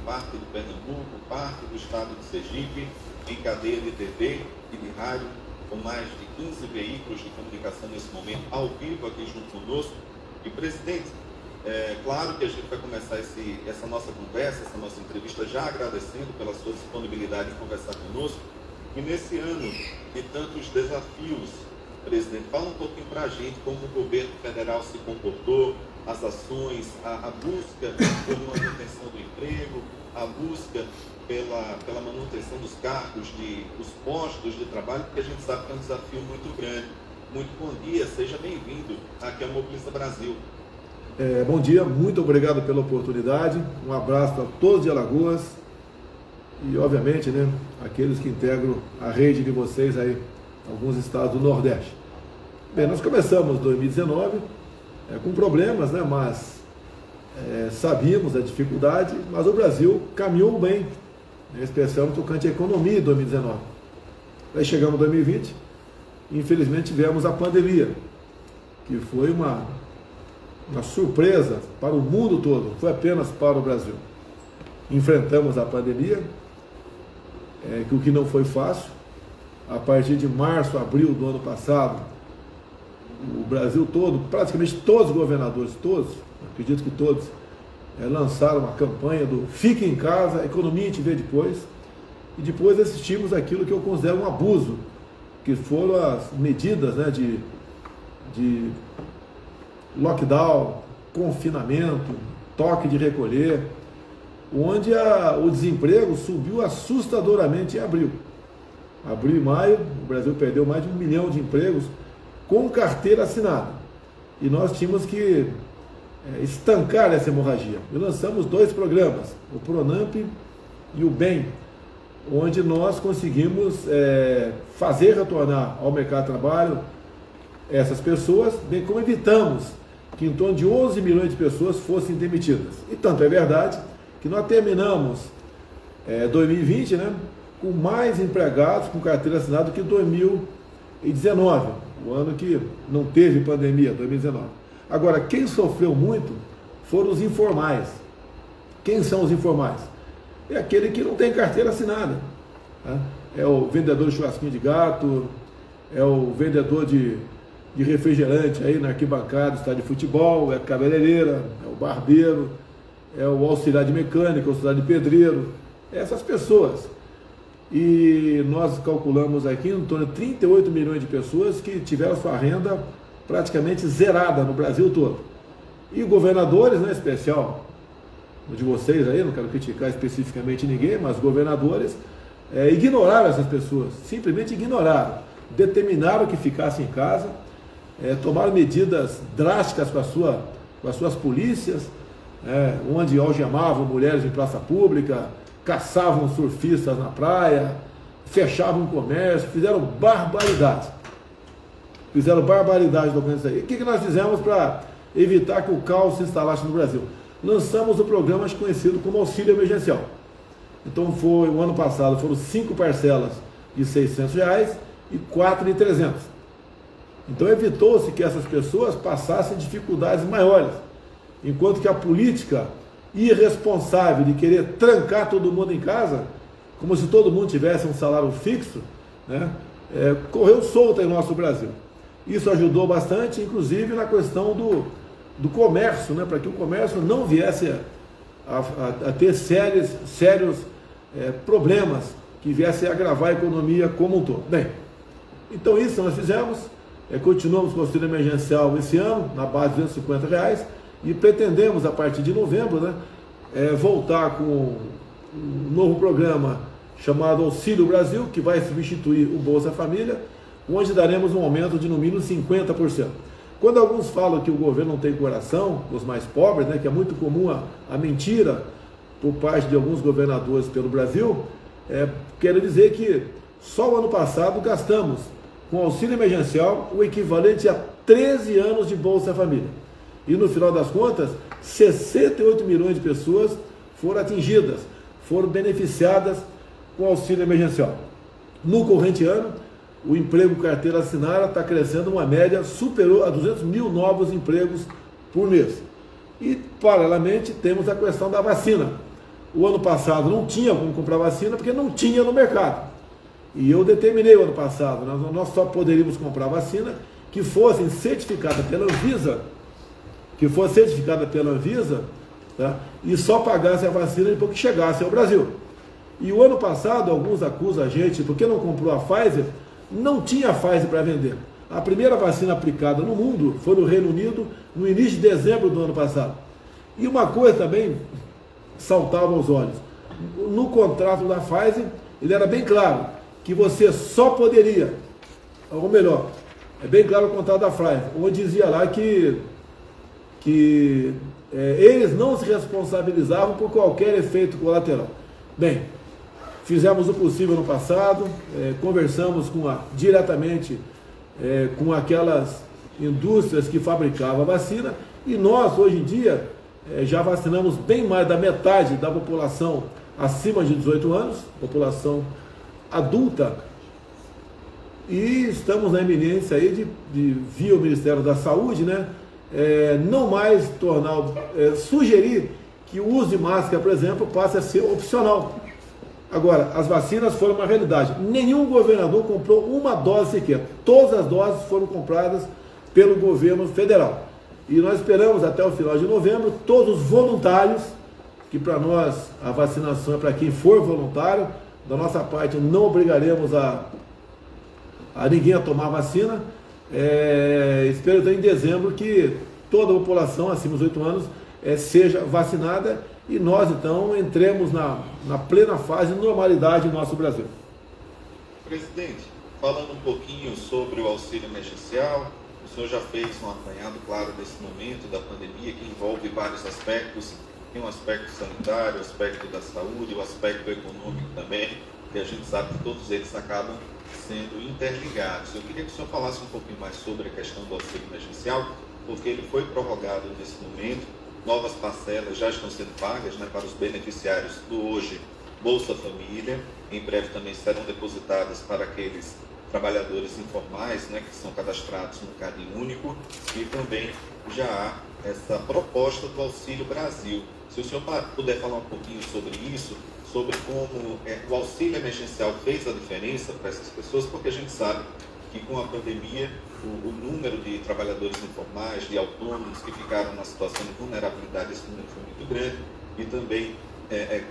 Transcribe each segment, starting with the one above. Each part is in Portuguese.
parte de Pernambuco, parte do estado de Sergipe, em cadeia de TV e de rádio, com mais de 15 veículos de comunicação nesse momento, ao vivo aqui junto conosco. E, presidente, claro que a gente vai começar essa nossa conversa, essa nossa entrevista, já agradecendo pela sua disponibilidade em conversar conosco. E nesse ano de tantos desafios, presidente, fala um pouquinho para a gente como o governo federal se comportou, as ações, a busca por manutenção do emprego, a busca pela manutenção dos cargos, dos postos de trabalho, porque a gente sabe que é um desafio muito grande. Muito bom dia, seja bem-vindo aqui ao Mobiliza Brasil. Bom dia, muito obrigado pela oportunidade, um abraço a todos de Alagoas e, obviamente, né, aqueles que integram a rede de vocês aí, alguns estados do Nordeste. Bem, nós começamos 2019 com problemas, né, mas sabíamos a dificuldade, mas o Brasil caminhou bem, especialmente no tocante à economia em 2019. Aí chegamos em 2020, infelizmente tivemos a pandemia, que foi uma surpresa para o mundo todo, foi apenas para o Brasil. Enfrentamos a pandemia, o que não foi fácil. A partir de março, abril do ano passado, o Brasil todo, praticamente todos os governadores, todos, acredito que todos, lançaram uma campanha do fique em casa, a economia a gente vê depois, e depois assistimos aquilo que eu considero um abuso, que foram as medidas, né, de lockdown, confinamento, toque de recolher, onde o desemprego subiu assustadoramente em abril. Abril e maio, o Brasil perdeu mais de 1 milhão de empregos com carteira assinada. E nós tínhamos que estancar essa hemorragia. E lançamos 2 programas, o Pronamp e o BEM, onde nós conseguimos fazer retornar ao mercado de trabalho essas pessoas, bem como evitamos que em torno de 11 milhões de pessoas fossem demitidas. E tanto é verdade que nós terminamos 2020, né, com mais empregados com carteira assinada do que 2019, o ano que não teve pandemia, 2019. Agora, quem sofreu muito foram os informais. Quem são os informais? É aquele que não tem carteira assinada, né? É o vendedor de churrasquinho de gato, é o vendedor de refrigerante aí na arquibancada do estádio de futebol, é a cabeleireira, é o barbeiro, é o auxiliar de mecânica, o auxiliar de pedreiro, essas pessoas. E nós calculamos aqui em torno de 38 milhões de pessoas que tiveram sua renda praticamente zerada no Brasil todo. E governadores, né, especial o de vocês aí, não quero criticar especificamente ninguém, mas governadores ignoraram essas pessoas, simplesmente ignoraram, determinaram que ficassem em casa, tomaram medidas drásticas com as suas polícias, onde algemavam mulheres em praça pública, caçavam surfistas na praia, fechavam o comércio, fizeram barbaridade. Fizeram barbaridade do isso aí. O que nós fizemos para evitar que o caos se instalasse no Brasil? Lançamos o programa conhecido como auxílio emergencial. Então o ano passado foram 5 parcelas de R$600 e 4 de 300. Então evitou-se que essas pessoas passassem dificuldades maiores, enquanto que a política irresponsável de querer trancar todo mundo em casa, como se todo mundo tivesse um salário fixo, né, correu solta em nosso Brasil. Isso ajudou bastante, inclusive na questão do comércio, né, para que o comércio não viesse a ter sérios problemas que viessem a agravar a economia como um todo. Bem, então isso nós fizemos, continuamos com o auxílio emergencial esse ano, na base de R$250, e pretendemos, a partir de novembro, né, voltar com um novo programa chamado Auxílio Brasil, que vai substituir o Bolsa Família, onde daremos um aumento de no mínimo 50%. Quando alguns falam que o governo não tem coração, os mais pobres, né, que é muito comum a mentira por parte de alguns governadores pelo Brasil, quero dizer que só o ano passado gastamos com auxílio emergencial o equivalente a 13 anos de Bolsa Família. E no final das contas, 68 milhões de pessoas foram atingidas, foram beneficiadas com auxílio emergencial. No corrente ano, o emprego carteira assinada está crescendo uma média, superou a 200 mil novos empregos por mês. E, paralelamente, temos a questão da vacina, O ano passado não tinha como comprar vacina porque não tinha no mercado. E eu determinei o ano passado, nós só poderíamos comprar vacina que fosse certificada pela Anvisa, tá? E só pagasse a vacina depois que chegasse ao Brasil. E o ano passado, alguns acusam a gente, porque não comprou a Pfizer, não tinha Pfizer para vender. A primeira vacina aplicada no mundo foi no Reino Unido no início de dezembro do ano passado. E uma coisa também saltava aos olhos. No contrato da Pfizer, ele era bem claro que você só poderia, ou melhor, é bem claro o contrato da Pfizer, onde dizia lá que eles não se responsabilizavam por qualquer efeito colateral. Bem, fizemos o possível no passado, conversamos diretamente com aquelas indústrias que fabricavam a vacina, e nós, hoje em dia, já vacinamos bem mais da metade da população acima de 18 anos, população adulta, e estamos na iminência aí via o Ministério da Saúde, né, não mais sugerir que o uso de máscara, por exemplo, passe a ser opcional. Agora, as vacinas foram uma realidade. Nenhum governador comprou uma dose sequer. Todas as doses foram compradas pelo governo federal. E nós esperamos até o final de novembro todos os voluntários, que para nós a vacinação é para quem for voluntário. Da nossa parte não obrigaremos a ninguém a tomar vacina. Espero então em dezembro que toda a população acima dos 8 anos seja vacinada e nós então entremos na plena fase de normalidade no nosso Brasil. Presidente, falando um pouquinho sobre o auxílio emergencial, o senhor já fez um apanhado, claro, desse momento da pandemia que envolve vários aspectos. Tem um aspecto sanitário, o aspecto da saúde, o aspecto econômico também, que a gente sabe que todos eles acabam sendo interligados. Eu queria que o senhor falasse um pouquinho mais sobre a questão do auxílio emergencial, porque ele foi prorrogado nesse momento, novas parcelas já estão sendo pagas, né, para os beneficiários do hoje Bolsa Família, em breve também serão depositadas para aqueles trabalhadores informais, né, que são cadastrados no Cadastro Único, e também já há essa proposta do Auxílio Brasil. Se o senhor puder falar um pouquinho sobre isso, sobre como o auxílio emergencial fez a diferença para essas pessoas, porque a gente sabe que com a pandemia o número de trabalhadores informais, de autônomos que ficaram na situação de vulnerabilidade, esse número foi muito grande, e também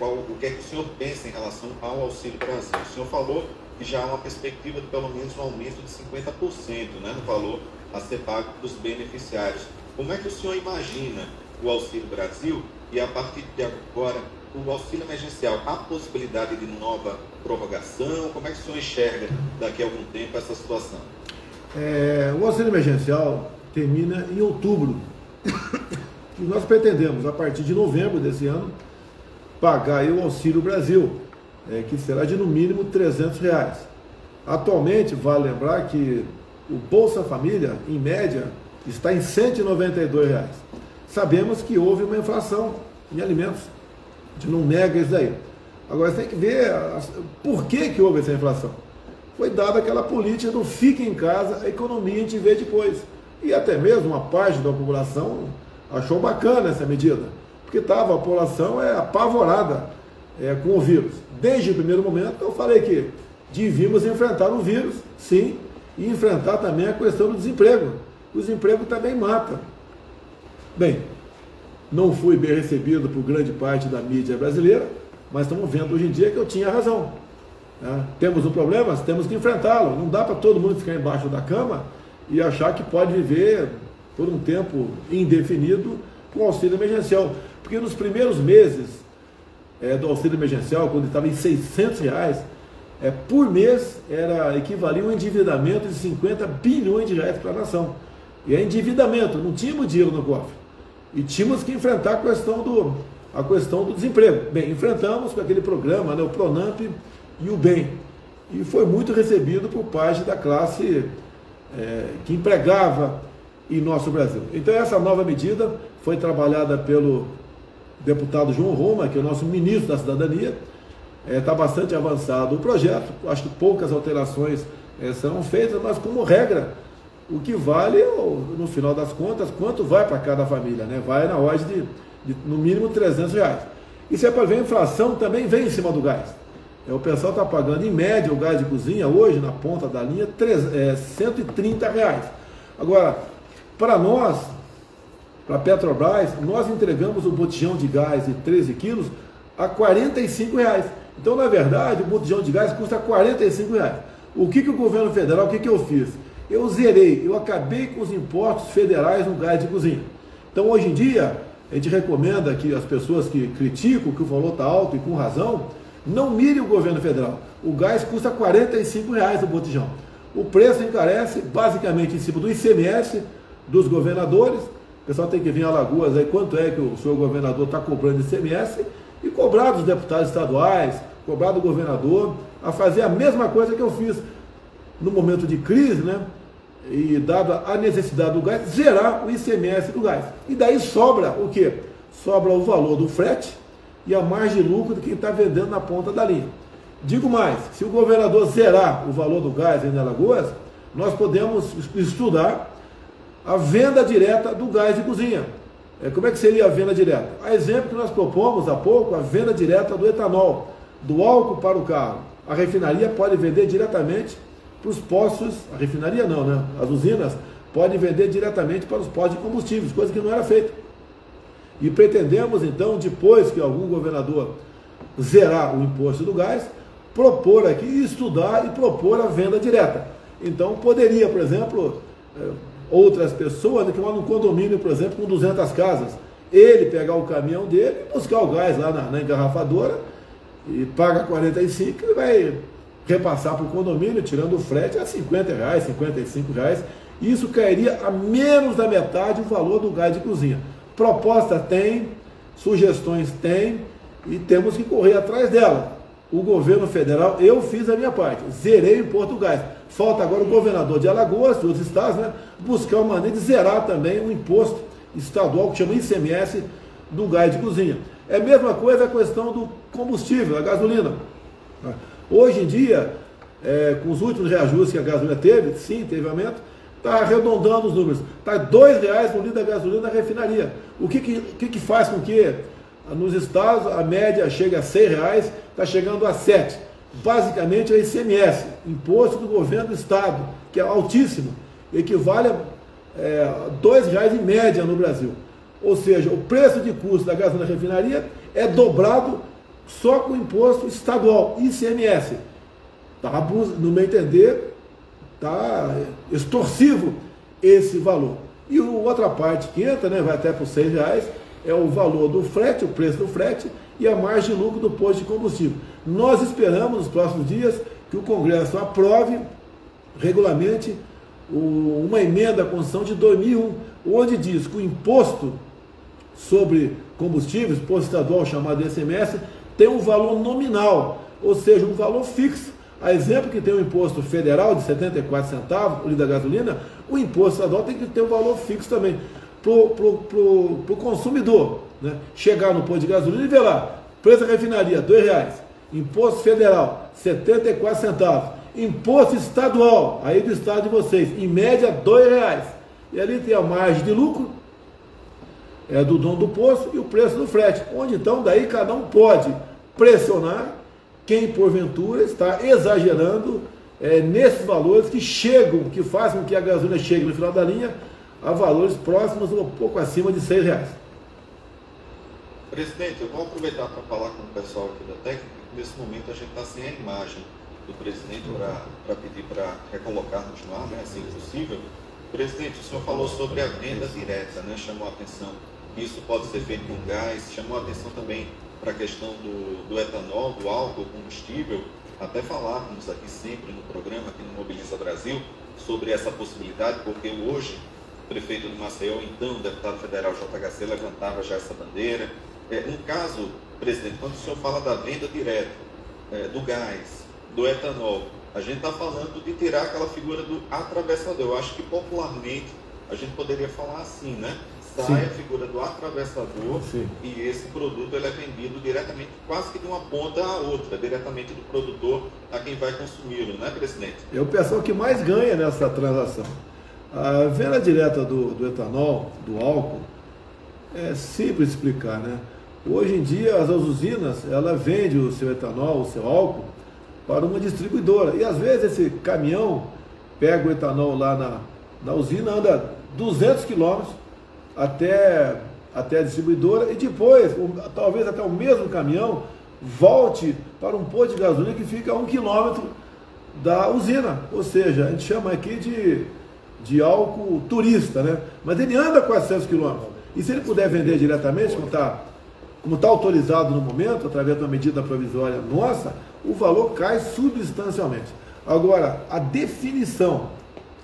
o que é que o senhor pensa em relação ao Auxílio Brasil? O senhor falou que já há uma perspectiva de pelo menos um aumento de 50%, né, no valor a ser pago dos beneficiários. Como é que o senhor imagina o Auxílio Brasil e a partir de agora o auxílio emergencial? Há possibilidade de nova prorrogação? Como é que o senhor enxerga daqui a algum tempo essa situação? O auxílio emergencial termina em outubro e nós pretendemos, a partir de novembro desse ano, pagar aí o Auxílio Brasil, que será de no mínimo R$300. Atualmente, vale lembrar que o Bolsa Família, em média, está em R$192. Sabemos que houve uma inflação em alimentos, a gente não nega isso daí. Agora, você tem que ver por que houve essa inflação. Foi dada aquela política do fique em casa, a economia a gente vê depois. E até mesmo uma parte da população achou bacana essa medida, porque a população apavorada com o vírus. Desde o primeiro momento eu falei que devíamos enfrentar o vírus, sim, e enfrentar também a questão do desemprego. O desemprego também mata. Bem, não fui bem recebido por grande parte da mídia brasileira, mas estamos vendo hoje em dia que eu tinha razão. Temos um problema, temos que enfrentá-lo. Não dá para todo mundo ficar embaixo da cama e achar que pode viver por um tempo indefinido com auxílio emergencial. Porque nos primeiros meses do auxílio emergencial, quando estava em R$600, por mês equivalia a um endividamento de 50 bilhões de reais para a nação. E é endividamento, não tínhamos dinheiro no cofre. E tínhamos que enfrentar a questão do desemprego. Bem, enfrentamos com aquele programa, o Pronamp e o BEM. E foi muito recebido por parte da classe que empregava em nosso Brasil. Então essa nova medida foi trabalhada pelo deputado João Roma, que é o nosso ministro da Cidadania. Está bastante avançado o projeto, acho que poucas alterações serão feitas, mas como regra, o que vale, no final das contas, quanto vai para cada família, né? Vai na ordem de no mínimo R$300. E se é para ver, a inflação também vem em cima do gás. O pessoal está pagando, em média, o gás de cozinha hoje, na ponta da linha, R$130. Agora, para nós, para a Petrobras, nós entregamos o botijão de gás de 13 quilos a R$45. Então, na verdade, o botijão de gás custa R$45. O que o governo federal, o que eu fiz? Eu zerei, eu acabei com os impostos federais no gás de cozinha. Então, hoje em dia, a gente recomenda que as pessoas que criticam que o valor está alto e com razão, não mirem o governo federal. O gás custa R$45 o botijão. O preço encarece basicamente em cima do ICMS dos governadores. O pessoal tem que vir a Alagoas aí quanto é que o senhor governador está cobrando ICMS e cobrar dos deputados estaduais, cobrar do governador, a fazer a mesma coisa que eu fiz no momento de crise, né? E dada a necessidade do gás, zerar o ICMS do gás. E daí sobra o quê? Sobra o valor do frete e a margem de lucro de quem está vendendo na ponta da linha. Digo mais, se o governador zerar o valor do gás em Alagoas, nós podemos estudar a venda direta do gás de cozinha. Como é que seria a venda direta? A exemplo que nós propomos há pouco, a venda direta do etanol, do álcool para o carro. A refinaria pode vender diretamente para os postos, a refinaria não, né? As usinas podem vender diretamente para os postos de combustíveis, coisa que não era feita. E pretendemos, então, depois que algum governador zerar o imposto do gás, propor aqui, estudar e propor a venda direta. Então, poderia, por exemplo, outras pessoas que moram num condomínio, por exemplo, com 200 casas, ele pegar o caminhão dele, buscar o gás lá na engarrafadora e paga 45 e vai repassar para o condomínio, tirando o frete a R$50, R$55. Isso cairia a menos da metade o valor do gás de cozinha. Proposta tem, sugestões tem e temos que correr atrás dela. O governo federal, eu fiz a minha parte, zerei o imposto do gás. Falta agora o governador de Alagoas, de outros estados, né, buscar uma maneira de zerar também o imposto estadual, que chama ICMS, do gás de cozinha. É a mesma coisa a questão do combustível, a gasolina. Hoje em dia, com os últimos reajustes que a gasolina teve, sim, teve aumento, está arredondando os números. Está R$2 no litro da gasolina na refinaria. O que faz com que nos estados a média chega a R$6, está chegando a 7. Basicamente é ICMS, imposto do governo do estado, que é altíssimo, equivale a R$2 em média no Brasil. Ou seja, o preço de custo da gasolina na refinaria é dobrado só com o imposto estadual, ICMS. Tá, no meu entender, está extorsivo esse valor. E outra parte que entra, né, vai até por R$6, é o valor do frete, o preço do frete e a margem de lucro do posto de combustível. Nós esperamos nos próximos dias que o Congresso aprove, regulamente, uma emenda à Constituição de 2001, onde diz que o imposto sobre combustíveis, imposto estadual chamado ICMS, tem um valor nominal, ou seja, um valor fixo. A exemplo que tem o imposto federal de 74 centavos, o litro da gasolina, o imposto estadual tem que ter um valor fixo também. Para o consumidor, né, chegar no posto de gasolina e ver lá, preço da refinaria, R$2, imposto federal, 74 centavos, imposto estadual, aí do estado de vocês, em média R$2, e ali tem a margem de lucro, do dono do posto e o preço do frete, onde então daí cada um pode pressionar quem porventura está exagerando nesses valores que chegam, que fazem com que a gasolina chegue no final da linha a valores próximos ou um pouco acima de R$6. Presidente, eu vou aproveitar para falar com o pessoal aqui da técnica, que nesse momento a gente está sem a imagem do presidente para pedir para recolocarmos no ar, né, assim possível. Presidente, o senhor falou sobre a venda direta, né, chamou a atenção que isso pode ser feito com gás, chamou a atenção também para a questão do etanol, do álcool, combustível, até falávamos aqui sempre no programa, aqui no Mobiliza Brasil, sobre essa possibilidade, porque hoje o prefeito de Maceió, então o deputado federal JHC, levantava já essa bandeira. No caso, presidente, quando o senhor fala da venda direta, do gás, do etanol, a gente está falando de tirar aquela figura do atravessador. Eu acho que popularmente a gente poderia falar assim, né? Sai a figura do atravessador. Sim. E esse produto ele é vendido diretamente, quase que de uma ponta à outra, diretamente do produtor a quem vai consumi-lo, né, presidente? É o pessoal que mais ganha nessa transação. A venda direta do etanol, do álcool, é simples explicar, né? Hoje em dia as usinas, ela vende o seu etanol, o seu álcool, para uma distribuidora. E às vezes esse caminhão pega o etanol lá na usina, anda 200 quilômetros até a distribuidora e depois, talvez até o mesmo caminhão, volte para um posto de gasolina que fica a 1 quilômetro da usina. Ou seja, a gente chama aqui de álcool turista, né? Mas ele anda 400 quilômetros. E se ele puder vender diretamente, como está autorizado no momento, através de uma medida provisória nossa, o valor cai substancialmente. Agora, a definição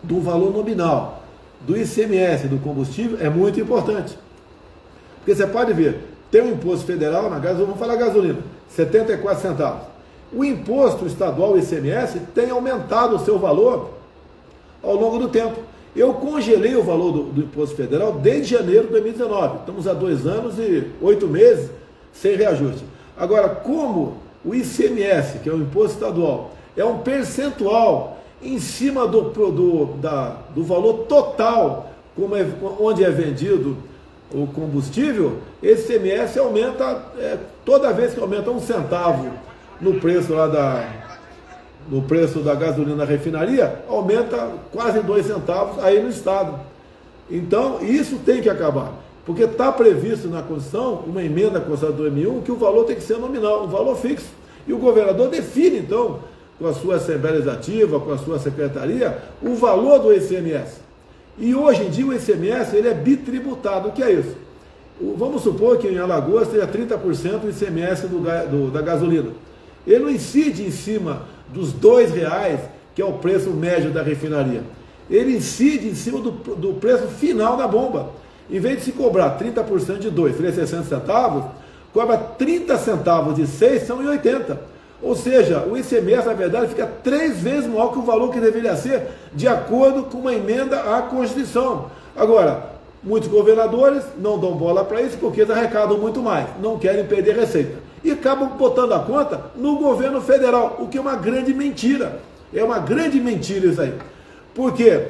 do valor nominal do ICMS do combustível é muito importante. Porque você pode ver, tem um imposto federal na gasolina, vamos falar gasolina, 74 centavos. O imposto estadual, o ICMS, tem aumentado o seu valor ao longo do tempo. Eu congelei o valor do imposto federal desde janeiro de 2019. Estamos há 2 anos e 8 meses sem reajuste. Agora, como o ICMS, que é o imposto estadual, é um percentual em cima do valor total, onde é vendido o combustível, esse ICMS aumenta, toda vez que aumenta 1 centavo no preço no preço da gasolina na refinaria, aumenta quase 2 centavos aí no estado. Então, isso tem que acabar, porque está previsto na Constituição, uma emenda à Constituição de 2001, que o valor tem que ser nominal, um valor fixo. E o governador define, então, com a sua Assembleia Legislativa, com a sua Secretaria, o valor do ICMS. E hoje em dia o ICMS ele é bitributado. O que é isso? Vamos supor que em Alagoas tenha 30% do ICMS da gasolina. Ele não incide em cima dos R$2, que é o preço médio da refinaria. Ele incide em cima do preço final da bomba. Em vez de se cobrar 30% de 2, seria 60 centavos, cobra 30 centavos de 6, são em 80. Ou seja, o ICMS, na verdade, fica 3 vezes maior que o valor que deveria ser, de acordo com uma emenda à Constituição. Agora, muitos governadores não dão bola para isso porque eles arrecadam muito mais, não querem perder receita. E acabam botando a conta no governo federal, o que é uma grande mentira. É uma grande mentira isso aí. Porque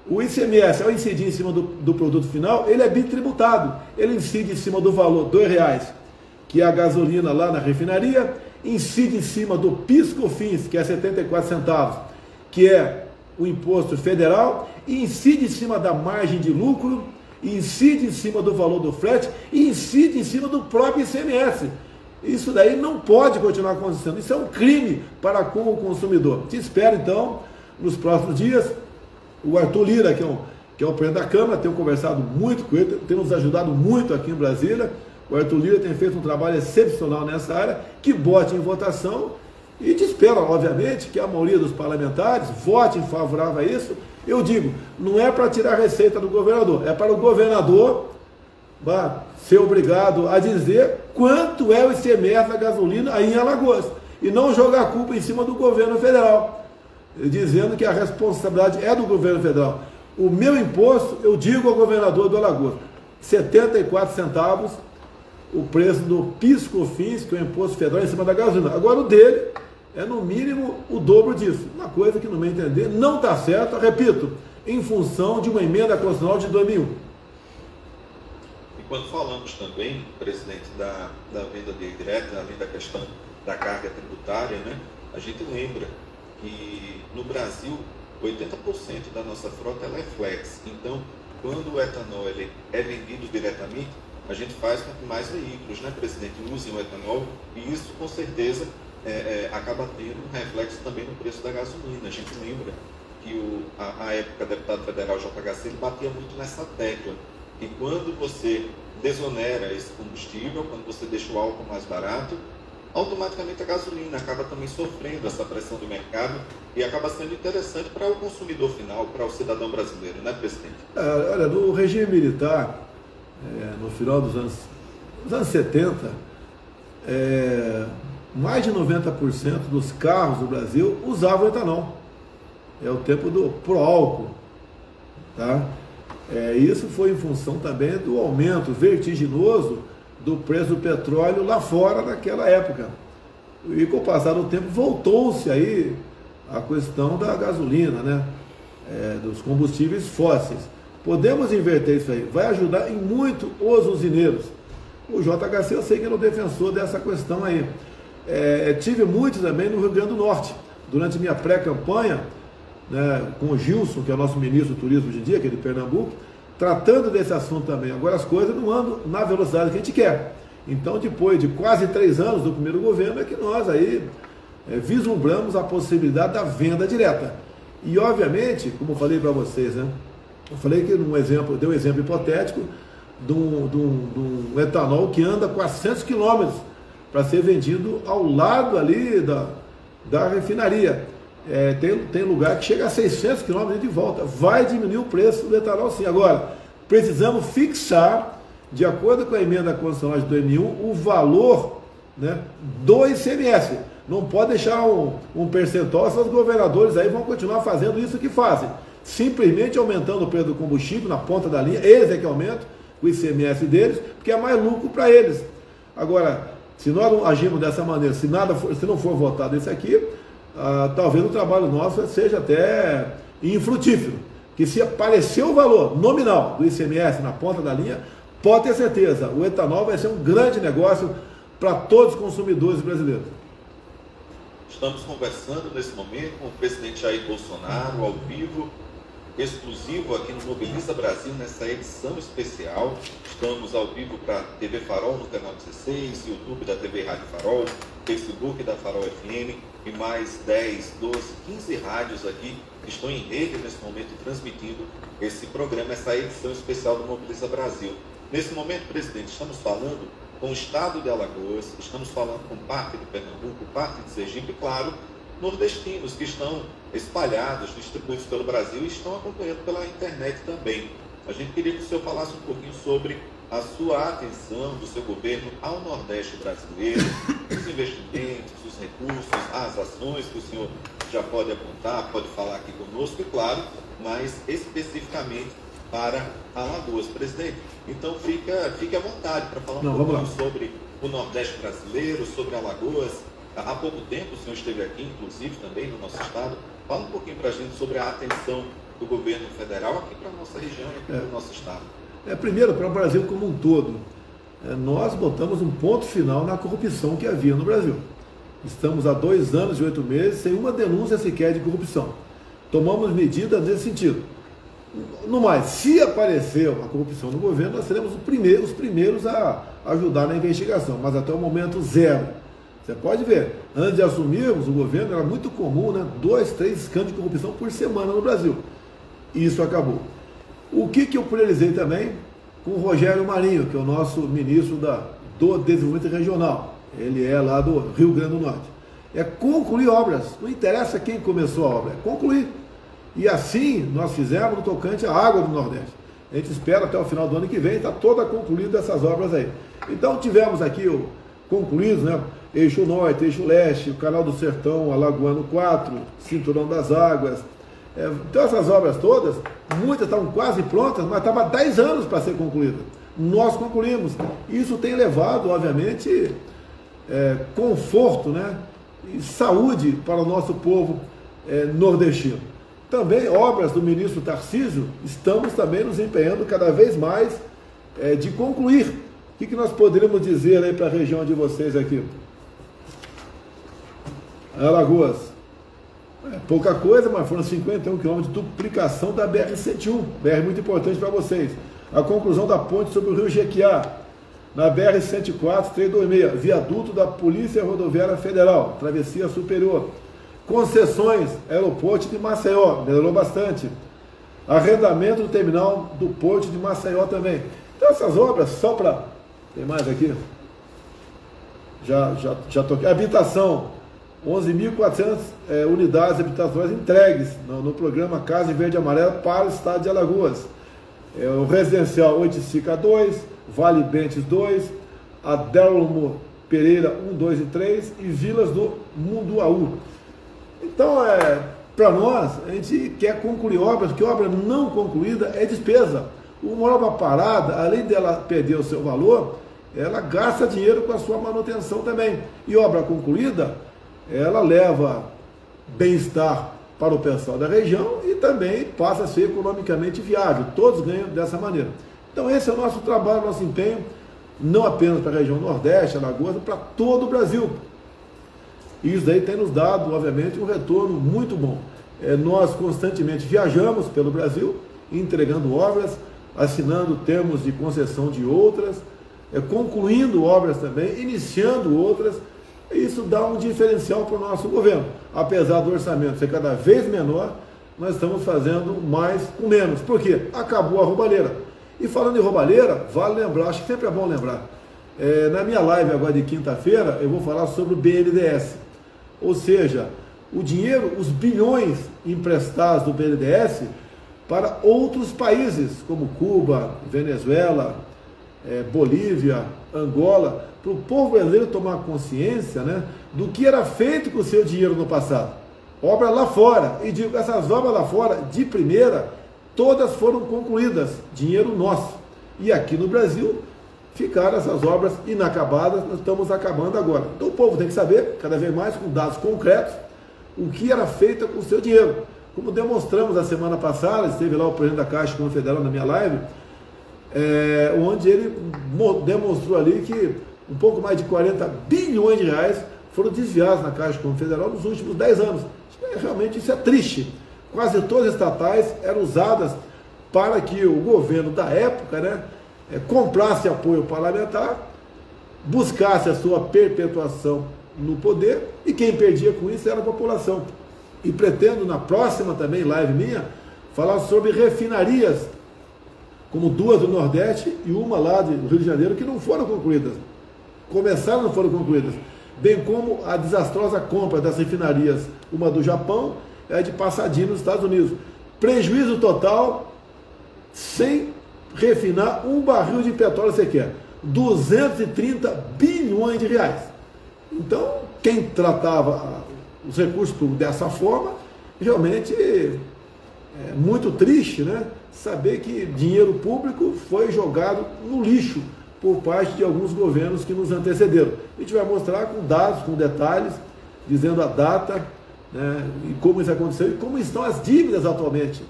o ICMS, ao incidir em cima do produto final, ele é bitributado. Ele incide em cima do valor R$2, que é a gasolina lá na refinaria, incide em cima do PIS/COFINS, que é 74 centavos, que é o imposto federal, e incide em cima da margem de lucro, incide em cima do valor do frete, e incide em cima do próprio ICMS. Isso daí não pode continuar acontecendo. Isso é um crime para com o consumidor. Te espero, então, nos próximos dias. O Arthur Lira, que é o presidente da Câmara, tem conversado muito com ele, tem nos ajudado muito aqui em Brasília. O Arthur Lira tem feito um trabalho excepcional nessa área, que bote em votação. E te espero, obviamente, que a maioria dos parlamentares vote favorável a isso. Eu digo, não é para tirar a receita do governador, é para o governador ser obrigado a dizer quanto é o ICMS da gasolina aí em Alagoas, e não jogar a culpa em cima do governo federal, dizendo que a responsabilidade é do governo federal. O meu imposto, eu digo ao governador do Alagoas, 74 centavos o preço do PIS/COFINS, que é o imposto federal em cima da gasolina. Agora o dele é no mínimo o dobro disso, uma coisa que no meu entender não está certa, repito, em função de uma emenda constitucional de 2001. Quando falamos também, presidente, da venda direta, além da questão da carga tributária, né, a gente lembra que no Brasil 80% da nossa frota ela é flex. Então, quando o etanol ele é vendido diretamente, a gente faz com que mais veículos, né, presidente, usem o etanol, e isso com certeza acaba tendo um reflexo também no preço da gasolina. A gente lembra que a época deputado federal JHC ele batia muito nessa tecla. E quando você desonera esse combustível, quando você deixa o álcool mais barato, automaticamente a gasolina acaba também sofrendo essa pressão do mercado e acaba sendo interessante para o consumidor final, para o cidadão brasileiro, né, presidente? Olha, no regime militar, no final dos anos 70, mais de 90% dos carros do Brasil usavam etanol. É o tempo do pró-álcool, tá? Isso foi em função também do aumento vertiginoso do preço do petróleo lá fora naquela época. E com o passar do tempo voltou-se aí a questão da gasolina, né? Dos combustíveis fósseis. Podemos inverter isso aí, vai ajudar em muito os usineiros. O JHC eu sei que ele é o defensor dessa questão aí. Tive muitos também no Rio Grande do Norte. Durante minha pré-campanha, né, com o Gilson, que é o nosso ministro do turismo hoje em dia, que é de Pernambuco, tratando desse assunto também. Agora as coisas não andam na velocidade que a gente quer. Então, depois de quase 3 anos do primeiro governo, é que nós aí vislumbramos a possibilidade da venda direta. E, obviamente, como eu falei para vocês, né, eu falei que dei um exemplo hipotético de um etanol que anda 400 quilômetros para ser vendido ao lado ali da refinaria. Tem lugar que chega a 600 quilômetros de volta. Vai diminuir o preço do etanol, sim. Agora, precisamos fixar, de acordo com a emenda constitucional de 2001, o valor, né, do ICMS. Não pode deixar um percentual, senão os governadores aí vão continuar fazendo isso que fazem. Simplesmente aumentando o preço do combustível na ponta da linha, eles é que aumentam o ICMS deles, porque é mais lucro para eles. Agora, se nós não agirmos dessa maneira, se não for votado isso aqui, talvez o trabalho nosso seja até infrutífero. Que se aparecer o valor nominal do ICMS na ponta da linha, pode ter certeza, o etanol vai ser um grande negócio para todos os consumidores brasileiros. Estamos conversando nesse momento com o presidente Jair Bolsonaro, ao vivo, exclusivo aqui no Mobiliza Brasil, nessa edição especial. Estamos ao vivo para a TV Farol no canal 16, YouTube da TV Rádio Farol, Facebook da Farol FM e mais 10, 12, 15 rádios aqui que estão em rede nesse momento transmitindo esse programa, essa edição especial do Mobiliza Brasil. Nesse momento, presidente, estamos falando com o estado de Alagoas, estamos falando com parte de Pernambuco, parte de Sergipe, e claro, nordestinos que estão espalhados, distribuídos pelo Brasil e estão acompanhando pela internet também. A gente queria que o senhor falasse um pouquinho sobre a sua atenção do seu governo ao Nordeste brasileiro, os investimentos, os recursos, as ações que o senhor já pode apontar, pode falar aqui conosco, e claro, mais especificamente para Alagoas. Presidente, então fique à vontade para falar um pouquinho sobre o Nordeste brasileiro, sobre Alagoas. Há pouco tempo o senhor esteve aqui, inclusive, também no nosso estado. Fala um pouquinho para a gente sobre a atenção do governo federal aqui para a nossa região e aqui para o nosso estado. Primeiro, para o Brasil como um todo, nós botamos um ponto final na corrupção que havia no Brasil. Estamos há 2 anos e 8 meses sem uma denúncia sequer de corrupção. Tomamos medidas nesse sentido. No mais, se apareceu a corrupção no governo, nós seremos os primeiros a ajudar na investigação, mas até o momento zero. Você pode ver, antes de assumirmos o governo, era muito comum, né, 2, 3 escândalos de corrupção por semana no Brasil. Isso acabou. O que eu priorizei também com o Rogério Marinho, que é o nosso ministro do Desenvolvimento Regional. Ele é lá do Rio Grande do Norte. É concluir obras. Não interessa quem começou a obra, é concluir. E assim nós fizemos no tocante à água do Nordeste. A gente espera até o final do ano que vem, está toda concluída essas obras aí. Então tivemos aqui concluídos, né? Eixo Norte, Eixo Leste, o Canal do Sertão, Alagoano 4, Cinturão das Águas. Então essas obras todas, muitas estavam quase prontas, mas estavam há 10 anos para ser concluídas. Nós concluímos. Isso tem levado, obviamente, conforto, né, e saúde para o nosso povo nordestino. Também obras do ministro Tarcísio, estamos também nos empenhando cada vez mais de concluir. O que nós poderíamos dizer aí para a região de vocês aqui? Alagoas. Pouca coisa, mas foram 51 quilômetros de duplicação da BR-101. BR muito importante para vocês. A conclusão da ponte sobre o rio Jequiá, na BR-104, 326, viaduto da Polícia Rodoviária Federal, travessia superior. Concessões, aeroporto de Maceió, melhorou bastante. Arrendamento do terminal do porto de Maceió também. Então essas obras, só para... Tem mais aqui? Já toquei. Habitação, 11.400 unidades habitacionais entregues no programa Casa em Verde e Amarelo para o estado de Alagoas. O residencial Oiticica 2, Vale Bentes 2, Adelmo Pereira 1, 2 e 3 e Vilas do Munduaú. Então, para nós, a gente quer concluir obras, porque obra não concluída é despesa. Uma obra parada, além dela perder o seu valor, ela gasta dinheiro com a sua manutenção também. E obra concluída, ela leva bem-estar para o pessoal da região e também passa a ser economicamente viável. Todos ganham dessa maneira. Então esse é o nosso trabalho, nosso empenho. não apenas para a região Nordeste, Alagoas, para todo o Brasil. E isso daí tem nos dado, obviamente, um retorno muito bom. Nós constantemente viajamos pelo Brasil, entregando obras, assinando termos de concessão de outras, concluindo obras também, iniciando outras. Isso dá um diferencial para o nosso governo. Apesar do orçamento ser cada vez menor, nós estamos fazendo mais com menos. Por quê? Acabou a roubalheira. E falando em roubalheira, vale lembrar, acho que sempre é bom lembrar, na minha live agora de quinta-feira, eu vou falar sobre o BNDES. Ou seja, o dinheiro, os bilhões emprestados do BNDES para outros países, como Cuba, Venezuela, Bolívia, Angola, para o povo brasileiro tomar consciência, né, do que era feito com o seu dinheiro no passado. Obra lá fora, e digo, essas obras lá fora, de primeira, todas foram concluídas, dinheiro nosso. E aqui no Brasil, ficaram essas obras inacabadas, nós estamos acabando agora. Então o povo tem que saber, cada vez mais, com dados concretos, o que era feito com o seu dinheiro. Como demonstramos a semana passada, esteve lá o presidente da Caixa Confederal na minha live, onde ele demonstrou ali que um pouco mais de 40 bilhões de reais foram desviados na Caixa Confederal nos últimos 10 anos. Realmente isso é triste. Quase todas as estatais eram usadas para que o governo da época, né, comprasse apoio parlamentar, buscasse a sua perpetuação no poder, e quem perdia com isso era a população. E pretendo na próxima também live minha falar sobre refinarias, como duas do Nordeste e uma lá do Rio de Janeiro, que não foram concluídas. Começaram, não foram concluídas. Bem como a desastrosa compra das refinarias, uma do Japão e a de Pasadena, nos Estados Unidos. Prejuízo total, sem refinar um barril de petróleo sequer. 230 bilhões de reais. Então, quem tratava os recursos públicos dessa forma, realmente é muito triste, né? Saber que dinheiro público foi jogado no lixo por parte de alguns governos que nos antecederam. A gente vai mostrar com dados, com detalhes, dizendo a data, né, e como isso aconteceu e como estão as dívidas atualmente.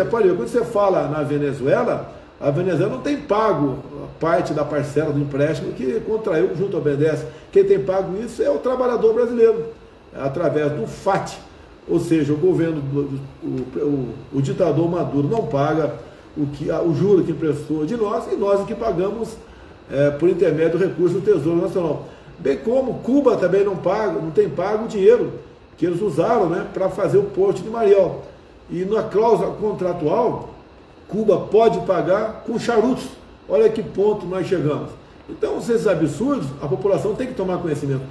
Quando você fala na Venezuela, a Venezuela não tem pago parte da parcela do empréstimo que contraiu junto ao BNDES. Quem tem pago isso é o trabalhador brasileiro, através do FAT. Ou seja, o governo, o ditador Maduro não paga o juro que emprestou de nós, e nós é que pagamos por intermédio do recurso do Tesouro Nacional. Bem como Cuba também não tem pago o dinheiro que eles usaram, né, para fazer o Porto de Mariel. E na cláusula contratual, Cuba pode pagar com charutos. Olha que ponto nós chegamos. Então, esses absurdos, a população tem que tomar conhecimento.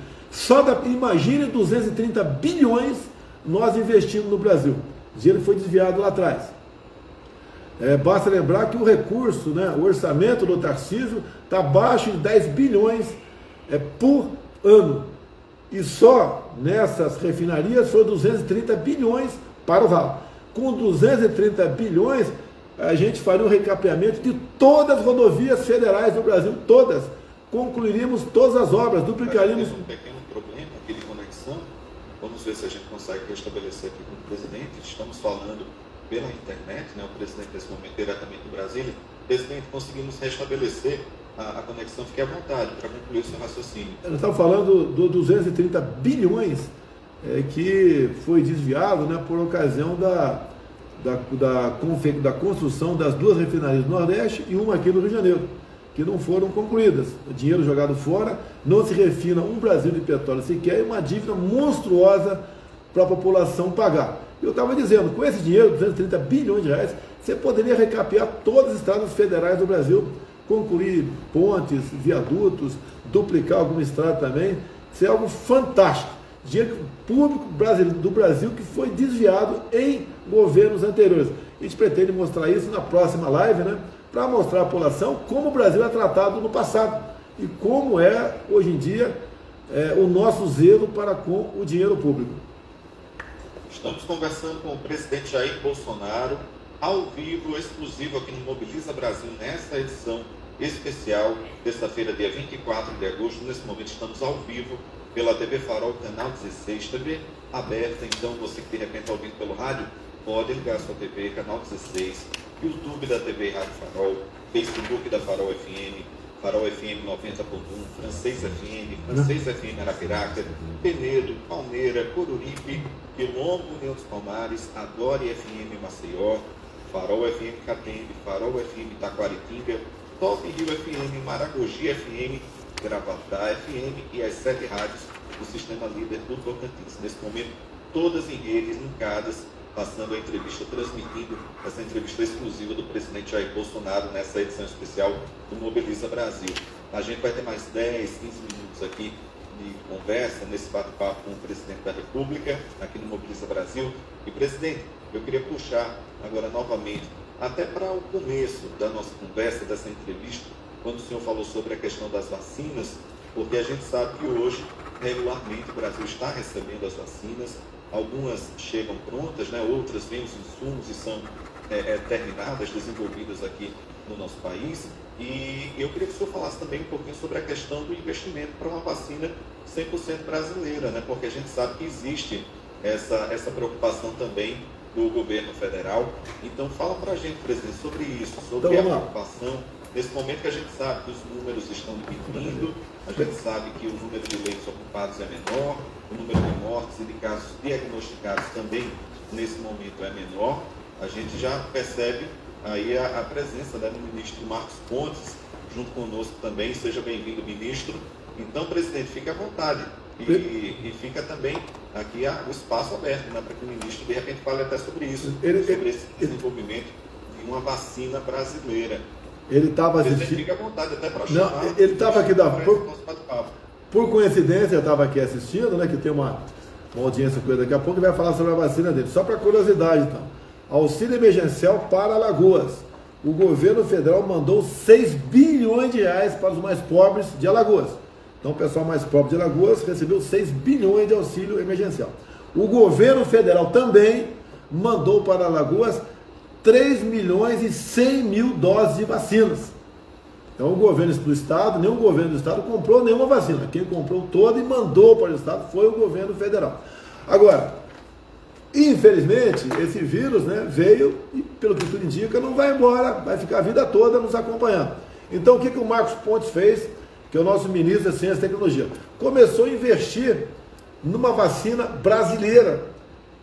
Imagine 230 bilhões nós investimos no Brasil. O dinheiro foi desviado lá atrás. Basta lembrar que o recurso, né, o orçamento do Tarcísio está abaixo de 10 bilhões por ano. E só nessas refinarias foi 230 bilhões para o Vale. Com 230 bilhões, a gente faria um recapeamento de todas as rodovias federais do Brasil, todas. Concluiríamos todas as obras, duplicaríamos... Tem um pequeno problema aqui de conexão. Vamos ver se a gente consegue restabelecer aqui com o presidente. Estamos falando pela internet, né? O presidente nesse momento diretamente do Brasília. Presidente, conseguimos restabelecer a conexão. Fique à vontade para concluir o seu raciocínio. Nós estamos falando do 230 bilhões que foi desviado, né, por ocasião da construção das duas refinarias do Nordeste e uma aqui no Rio de Janeiro, que não foram concluídas. O dinheiro jogado fora, não se refina um Brasil de petróleo sequer, e uma dívida monstruosa para a população pagar. Eu estava dizendo, com esse dinheiro, 230 bilhões de reais, você poderia recapear todas as estradas federais do Brasil, concluir pontes, viadutos, duplicar alguma estrada também. Isso é algo fantástico. Dinheiro público do Brasil que foi desviado em governos anteriores. A gente pretende mostrar isso na próxima live, né? Para mostrar à população como o Brasil é tratado no passado e como é, hoje em dia, o nosso zelo para com o dinheiro público. Estamos conversando com o presidente Jair Bolsonaro, ao vivo, exclusivo aqui no Mobiliza Brasil, nesta edição especial, terça-feira, dia 24 de agosto. Nesse momento estamos ao vivo pela TV Farol, canal 16, TV aberta. Então, você que de repente está ouvindo pelo rádio, pode ligar a sua TV, canal 16, YouTube da TV Rádio Farol, Facebook da Farol FM, Farol FM 90.1, Francês FM, Francês FM Arapiraca, Penedo, Palmeira, Coruripe, Quilombo, União dos Palmares, Adore FM Maceió, Farol FM Catembe, Farol FM Taquaritinga, Top Rio FM, Maragogi FM, Gravatá FM e as 7 rádios do Sistema Líder do Tocantins. Nesse momento, todas em rede, linkadas, passando a entrevista, transmitindo essa entrevista exclusiva do presidente Jair Bolsonaro nessa edição especial do Mobiliza Brasil. A gente vai ter mais 10, 15 minutos aqui de conversa, nesse bate-papo com o presidente da República, aqui no Mobiliza Brasil. E, presidente, eu queria puxar agora novamente, até para o começo da nossa conversa, dessa entrevista, quando o senhor falou sobre a questão das vacinas, porque a gente sabe que hoje, regularmente, o Brasil está recebendo as vacinas, algumas chegam prontas, né? Outras vêm os insumos e são terminadas, desenvolvidas aqui no nosso país. E eu queria que o senhor falasse também um pouquinho sobre a questão do investimento para uma vacina 100% brasileira, né? Porque a gente sabe que existe essa preocupação também do governo federal. Então fala para a gente, presidente, sobre isso, sobre então, a preocupação, nesse momento que a gente sabe que os números estão diminuindo, a gente sabe que o número de leitos ocupados é menor, o número de mortes e de casos diagnosticados também nesse momento é menor. A gente já percebe aí a presença do ministro Marcos Pontes junto conosco também. Seja bem-vindo, ministro. Então, presidente, fique à vontade. E fica também aqui o espaço aberto, né, para que o ministro de repente fale até sobre isso, sobre esse desenvolvimento de uma vacina brasileira. Ele estava assistindo. Fica à vontade até para chamar. Não, ele estava aqui por coincidência, eu estava aqui assistindo, né, que tem uma audiência com ele daqui a pouco, e vai falar sobre a vacina dele. Só para curiosidade, então. Auxílio emergencial para Alagoas. O governo federal mandou 6 bilhões de reais para os mais pobres de Alagoas. Então, o pessoal mais pobre de Alagoas recebeu 6 bilhões de auxílio emergencial. O governo federal também mandou para Alagoas 3 milhões e 100 mil doses de vacinas. Então, o governo do estado, nenhum governo do estado comprou nenhuma vacina. Quem comprou toda e mandou para o estado foi o governo federal. Agora, infelizmente, esse vírus, né, veio e, pelo que tudo indica, não vai embora, vai ficar a vida toda nos acompanhando. Então, o que o Marcos Pontes fez, que é o nosso ministro da Ciência e Tecnologia? Começou a investir numa vacina brasileira.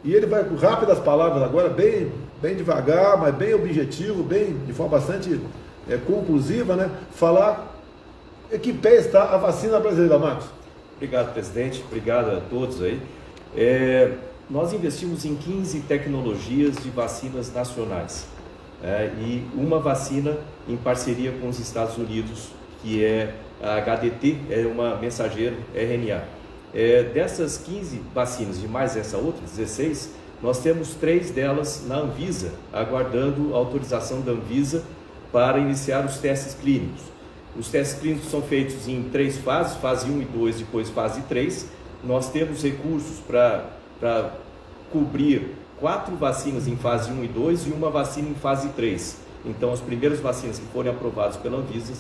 E ele vai, com rápidas palavras agora, bem devagar, mas bem objetivo, de forma bastante conclusiva, né, falar em que pé está a vacina brasileira, Marcos. Obrigado, presidente. Obrigado a todos aí. Nós investimos em 15 tecnologias de vacinas nacionais e uma vacina em parceria com os Estados Unidos, que é a HDT, é uma mensageiro RNA. Dessas 15 vacinas e mais essa outra, 16, nós temos 3 delas na Anvisa, aguardando a autorização da Anvisa para iniciar os testes clínicos. Os testes clínicos são feitos em 3 fases, fase 1 e 2, depois fase 3. Nós temos recursos para cobrir 4 vacinas em fase 1 e 2 e uma vacina em fase 3. Então, as primeiras vacinas que forem aprovadas pela Anvisa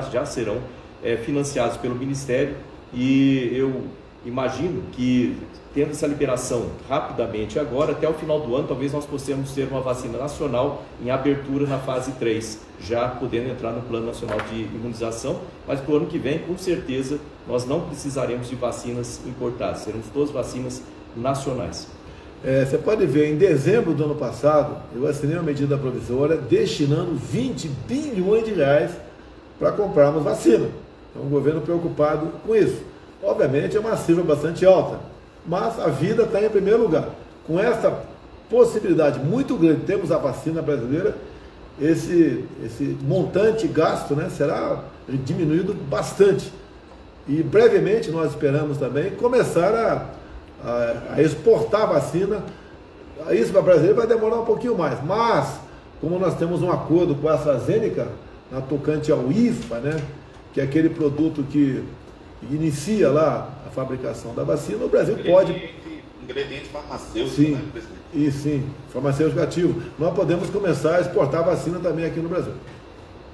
já serão financiadas pelo Ministério, e eu imagino que, tendo essa liberação rapidamente agora, até o final do ano, talvez nós possamos ter uma vacina nacional em abertura na fase 3, já podendo entrar no Plano Nacional de Imunização, mas para o ano que vem, com certeza, nós não precisaremos de vacinas importadas, seremos todas vacinas nacionais. Você pode ver, em dezembro do ano passado, eu assinei uma medida provisória destinando 20 bilhões de reais para comprarmos vacina. Então, o governo preocupado com isso. Obviamente, é uma cifra bastante alta, mas a vida está em primeiro lugar. Com essa possibilidade muito grande de termos a vacina brasileira, esse montante gasto, né, será diminuído bastante. E brevemente nós esperamos também começar a exportar a vacina. Isso para o Brasil vai demorar um pouquinho mais, mas como nós temos um acordo com a AstraZeneca, na tocante ao IFA, né, que é aquele produto que inicia lá a fabricação da vacina, o Brasil pode... Ingrediente farmacêutico, sim, né, presidente? E sim, farmacêutico ativo. Nós podemos começar a exportar vacina também aqui no Brasil.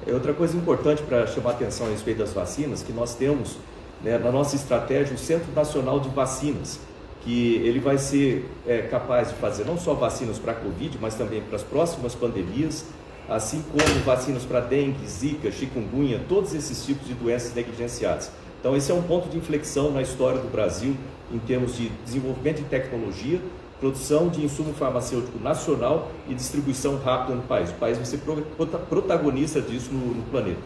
Outra coisa importante para chamar a atenção a respeito das vacinas, que nós temos, né, na nossa estratégia, o Centro Nacional de Vacinas, que ele vai ser capaz de fazer não só vacinas para a Covid, mas também para as próximas pandemias, assim como vacinas para dengue, zika, chikungunya, todos esses tipos de doenças negligenciadas. Então esse é um ponto de inflexão na história do Brasil em termos de desenvolvimento de tecnologia, produção de insumo farmacêutico nacional e distribuição rápida no país. O país vai ser protagonista disso no planeta.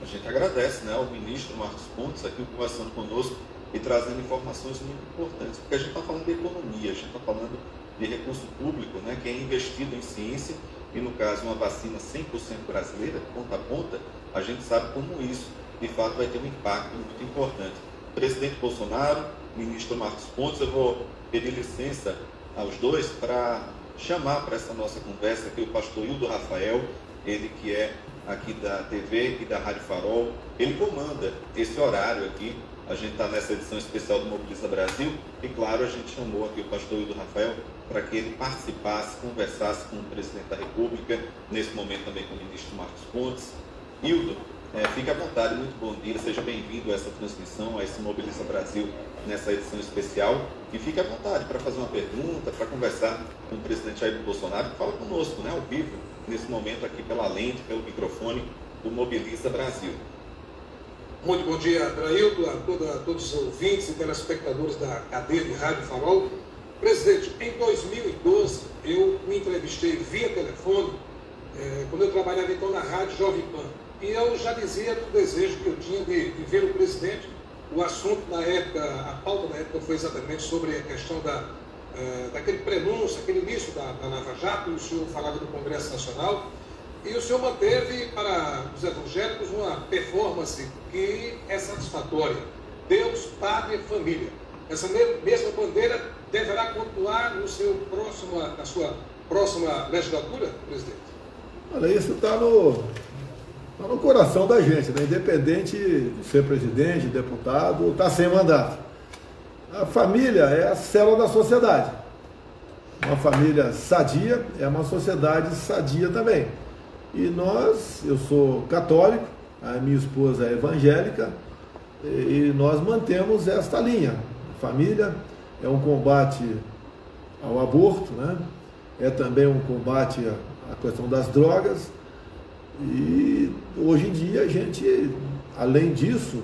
A gente agradece, né, ao ministro Marcos Pontes aqui conversando conosco e trazendo informações muito importantes, porque a gente está falando de economia, a gente está falando de recurso público, né, que é investido em ciência e, no caso, uma vacina 100% brasileira, ponta a ponta, a gente sabe como isso, de fato, vai ter um impacto muito importante. Presidente Bolsonaro, ministro Marcos Pontes, eu vou pedir licença aos dois para chamar para essa nossa conversa aqui o pastor Hildo Rafael, ele que é aqui da TV e da Rádio Farol, ele comanda esse horário aqui. A gente está nessa edição especial do Mobiliza Brasil e, claro, a gente chamou aqui o pastor Hildo Rafael para que ele participasse, conversasse com o presidente da República, nesse momento também com o ministro Marcos Pontes. Hildo, fique à vontade, muito bom dia, seja bem-vindo a essa transmissão, a esse Mobiliza Brasil, nessa edição especial, e fique à vontade para fazer uma pergunta, para conversar com o presidente Jair Bolsonaro, que fala conosco, né, ao vivo, nesse momento aqui pela lente, pelo microfone do Mobiliza Brasil. Muito bom dia, Adraildo, a todos os ouvintes e telespectadores da cadeia de Rádio Farol. Presidente, em 2012 eu me entrevistei via telefone, quando eu trabalhava então na Rádio Jovem Pan, e eu já dizia do desejo que eu tinha de ver o presidente. O assunto na época, a pauta da época foi exatamente sobre a questão daquele prenúncio, aquele início da Lava Jato, e o senhor falava do Congresso Nacional, e o senhor manteve para os evangélicos uma performance que é satisfatória. Deus, Pátria e Família. Essa mesma bandeira deverá continuar na sua próxima legislatura, presidente? Olha, isso está no coração da gente, né? Independente de ser presidente, deputado, está sem mandato. A família é a célula da sociedade. Uma família sadia é uma sociedade sadia também. E eu sou católico, a minha esposa é evangélica, e nós mantemos esta linha. Família é um combate ao aborto, né? É também um combate à questão das drogas. E hoje em dia a gente, além disso,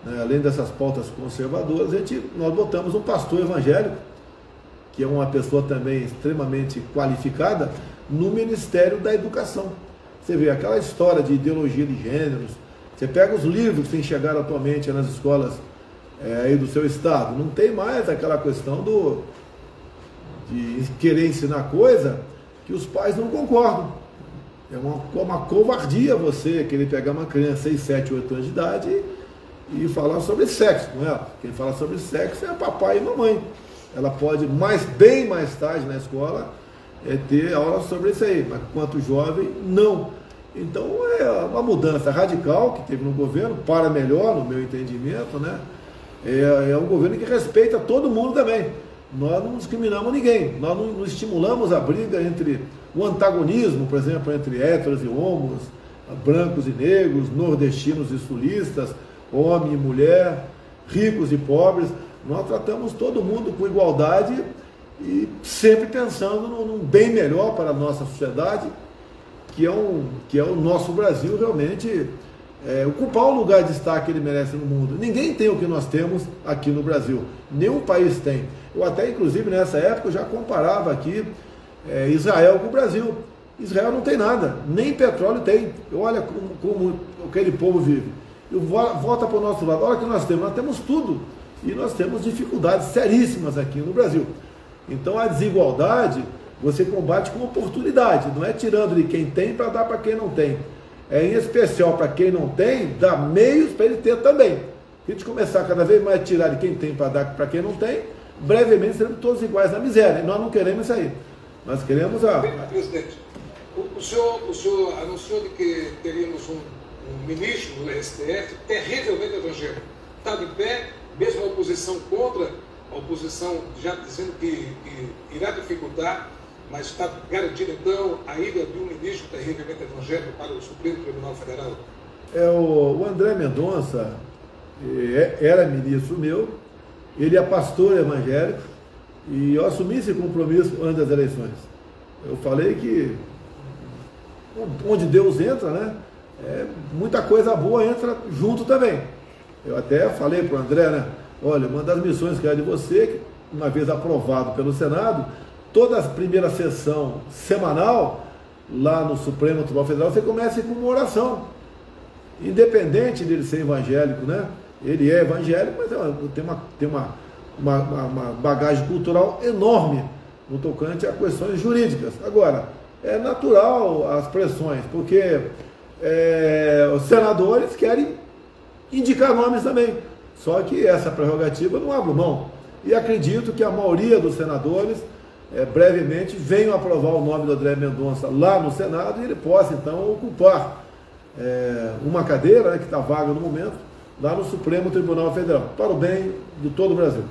né, além dessas pautas conservadoras, nós botamos um pastor evangélico, que é uma pessoa também extremamente qualificada, no Ministério da Educação. Você vê aquela história de ideologia de gêneros, você pega os livros que chegaram atualmente nas escolas aí do seu estado, não tem mais aquela questão de querer ensinar coisa que os pais não concordam. É uma covardia você querer pegar uma criança 6, 7, 8 anos de idade e falar sobre sexo com ela. Quem fala sobre sexo é papai e mamãe. Ela pode bem mais tarde na escola ter aula sobre isso aí, mas quanto jovem, não. Então é uma mudança radical que teve no governo, para melhor, no meu entendimento, né? É um governo que respeita todo mundo também. Nós não discriminamos ninguém, nós não estimulamos a briga entre o antagonismo, por exemplo, entre héteros e homos, brancos e negros, nordestinos e sulistas, homem e mulher, ricos e pobres. Nós tratamos todo mundo com igualdade e sempre pensando num bem melhor para a nossa sociedade, que é o nosso Brasil realmente ocupar o lugar de destaque que ele merece no mundo. Ninguém tem o que nós temos aqui no Brasil, nenhum país tem. Eu até, inclusive, nessa época, eu já comparava aqui Israel com o Brasil. Israel não tem nada, nem petróleo tem. Olha como aquele povo vive. Volta para o nosso lado, olha o que nós temos tudo. E nós temos dificuldades seríssimas aqui no Brasil. Então a desigualdade você combate com oportunidade, não é tirando de quem tem para dar para quem não tem. Em especial para quem não tem, dá meios para ele ter também. Se a gente começar cada vez mais a tirar de quem tem para dar para quem não tem, brevemente seremos todos iguais na miséria. E nós não queremos isso aí. Nós queremos Presidente, o senhor anunciou de que teríamos um ministro do STF terrivelmente evangélico. Está de pé, mesmo a oposição contra, a oposição já dizendo que irá dificultar, mas está garantida então a ida de um ministro terrivelmente evangélico para o Supremo Tribunal Federal? O André Mendonça era ministro meu, ele é pastor evangélico, e eu assumi esse compromisso antes das eleições. Eu falei que onde Deus entra, né? Muita coisa boa entra junto também. Eu até falei para o André, né? Olha, uma das missões que é de você, que uma vez aprovado pelo Senado, toda a primeira sessão semanal, lá no Supremo Tribunal Federal, você começa com uma oração. Independente dele ser evangélico, né? Ele é evangélico, mas tem uma bagagem cultural enorme no tocante a questões jurídicas. Agora, é natural as pressões, porque os senadores querem indicar nomes também. Só que essa prerrogativa não abre mão. E acredito que a maioria dos senadores, brevemente, venham aprovar o nome do André Mendonça lá no Senado e ele possa, então, ocupar uma cadeira, né, que está vaga no momento, lá no Supremo Tribunal Federal, para o bem de todo o Brasil.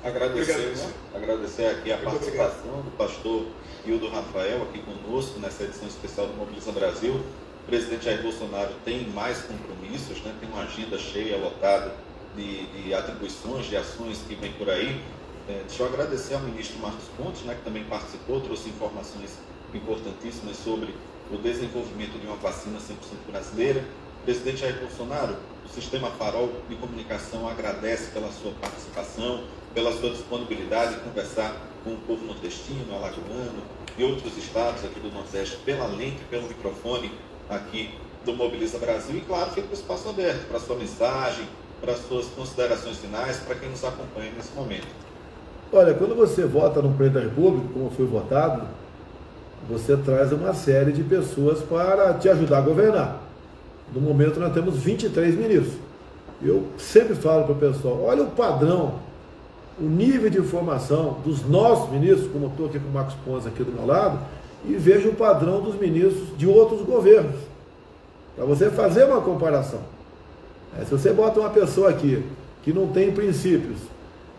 Agradecer aqui a participação do pastor Hildo Rafael aqui conosco nessa edição especial do Mobiliza Brasil. O presidente Jair Bolsonaro tem mais compromissos, né? Tem uma agenda cheia, lotada de atribuições, de ações que vem por aí. Deixa eu agradecer ao ministro Marcos Pontes, né, que também participou, trouxe informações importantíssimas sobre o desenvolvimento de uma vacina 100% brasileira. Presidente Jair Bolsonaro, o Sistema Farol de Comunicação agradece pela sua participação, pela sua disponibilidade de conversar com o povo nordestino, alagoano e outros estados aqui do Nordeste, pela lente, pelo microfone aqui do Mobiliza Brasil. E claro, fica o espaço aberto para a sua mensagem, para as suas considerações finais, para quem nos acompanha nesse momento. Olha, quando você vota no presidente da República, como foi votado, você traz uma série de pessoas para te ajudar a governar. No momento nós temos 23 ministros. Eu sempre falo para o pessoal, olha o padrão, o nível de informação dos nossos ministros, como eu estou aqui com o Marcos Pontes aqui do meu lado, e veja o padrão dos ministros de outros governos, para você fazer uma comparação. Se você bota uma pessoa aqui que não tem princípios,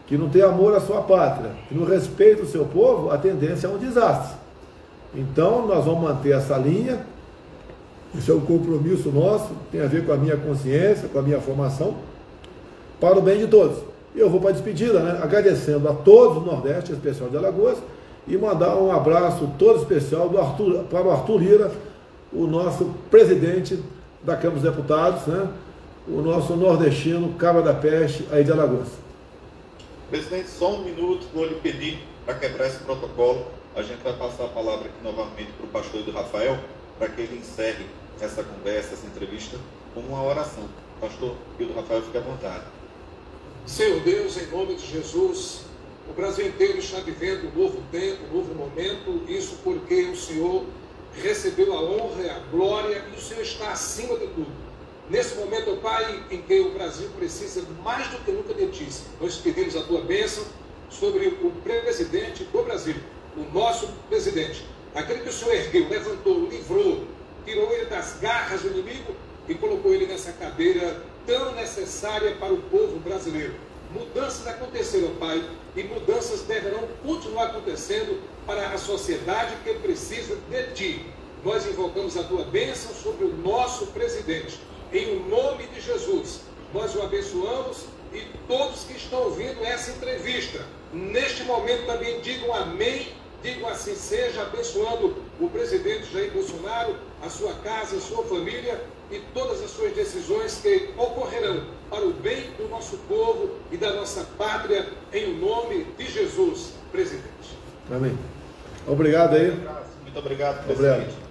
que não tem amor à sua pátria, que não respeita o seu povo, a tendência é um desastre. Então, nós vamos manter essa linha, esse é um compromisso nosso, tem a ver com a minha consciência, com a minha formação, para o bem de todos. Eu vou para a despedida, né, agradecendo a todos do Nordeste, em especial de Alagoas, e mandar um abraço todo especial para o Arthur Lira, o nosso presidente da Câmara dos Deputados, né, o nosso nordestino, Cabra da Peste, aí de Alagoas. Presidente, só um minuto, vou lhe pedir para quebrar esse protocolo. A gente vai passar a palavra aqui novamente para o pastor Hildo Rafael, para que ele encerre essa conversa, essa entrevista, com uma oração. Pastor Hildo Rafael, fique à vontade. Senhor Deus, em nome de Jesus, o Brasil inteiro está vivendo um novo tempo, um novo momento, isso porque o Senhor recebeu a honra e a glória e o Senhor está acima de tudo. Nesse momento, Pai, em que o Brasil precisa mais do que nunca de Ti, nós pedimos a Tua bênção sobre o presidente do Brasil, o nosso presidente, aquele que o Senhor ergueu, levantou, livrou, tirou ele das garras do inimigo e colocou ele nessa cadeira tão necessária para o povo brasileiro. Mudanças aconteceram, Pai, e mudanças deverão continuar acontecendo para a sociedade que precisa de Ti. Nós invocamos a Tua bênção sobre o nosso presidente. Em o nome de Jesus, nós o abençoamos e todos que estão ouvindo essa entrevista, neste momento também digam amém, digam assim seja, abençoando o presidente Jair Bolsonaro, a sua casa, a sua família e todas as suas decisões que ocorrerão para o bem do nosso povo e da nossa pátria, em o nome de Jesus, presidente. Amém. Obrigado aí. Muito obrigado, presidente. Obrigado.